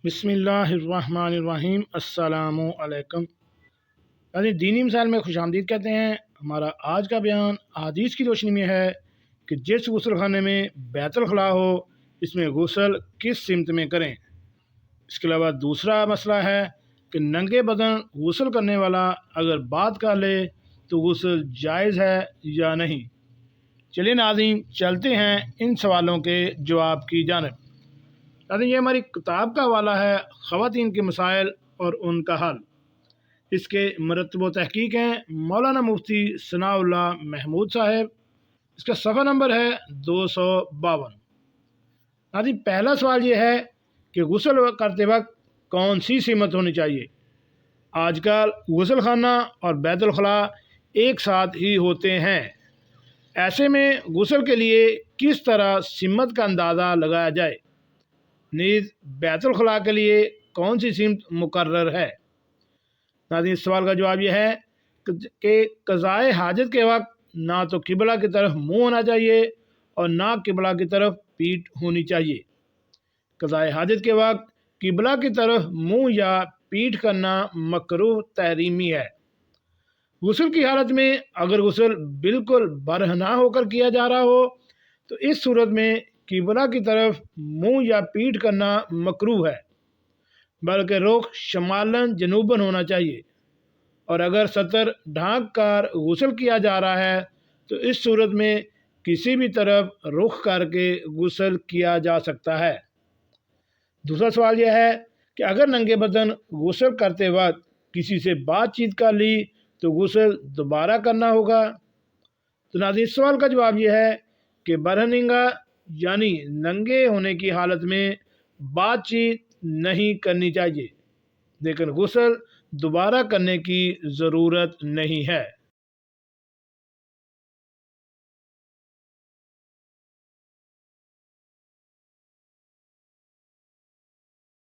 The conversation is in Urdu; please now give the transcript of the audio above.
بسم اللہ الرحمن الرحیم۔ السلام علیکم۔ دینی مثال میں خوش آمدید کہتے ہیں۔ ہمارا آج کا بیان احادیث کی روشنی میں ہے کہ جس غسل خانے میں بیت الخلاء ہو اس میں غسل کس سمت میں کریں۔ اس کے علاوہ دوسرا مسئلہ ہے کہ ننگے بدن غسل کرنے والا اگر بات کر لے تو غسل جائز ہے یا نہیں۔ چلیے ناظرین چلتے ہیں ان سوالوں کے جواب کی جانب۔ یہ ہماری کتاب کا حوالہ ہے خواتین کے مسائل اور ان کا حل۔ اس کے مرتب و تحقیق ہیں مولانا مفتی ثناء اللہ محمود صاحب۔ اس کا صفحہ نمبر ہے 252۔ پہلا سوال یہ ہے کہ غسل کرتے وقت کون سی سمت ہونی چاہیے۔ آج کل غسل خانہ اور بیت الخلاء ایک ساتھ ہی ہوتے ہیں، ایسے میں غسل کے لیے کس طرح سمت کا اندازہ لگایا جائے، نیز بیت الخلاء کے لیے کون سی سمت مقرر ہے۔ ناظرین اس سوال کا جواب یہ ہے کہ قضائے حاجت کے وقت نہ تو قبلہ کی طرف منہ ہونا چاہیے اور نہ قبلہ کی طرف پیٹھ ہونی چاہیے۔ قضائے حاجت کے وقت قبلہ کی طرف منہ یا پیٹھ کرنا مکروہ تحریمی ہے۔ غسل کی حالت میں اگر غسل بالکل برہنہ ہو کر کیا جا رہا ہو تو اس صورت میں قبلہ کی طرف منہ یا پیٹھ کرنا مکروہ ہے، بلکہ رخ شمالن جنوبن ہونا چاہیے، اور اگر سطر ڈھانک کر غسل کیا جا رہا ہے تو اس صورت میں کسی بھی طرف رخ کر کے غسل کیا جا سکتا ہے۔ دوسرا سوال یہ ہے کہ اگر ننگے بدن غسل کرتے وقت کسی سے بات چیت کر لی تو غسل دوبارہ کرنا ہوگا۔ تو ناظرین اس سوال کا جواب یہ ہے کہ برہنگا یعنی ننگے ہونے کی حالت میں بات چیت نہیں کرنی چاہیے، لیکن غسل دوبارہ کرنے کی ضرورت نہیں ہے۔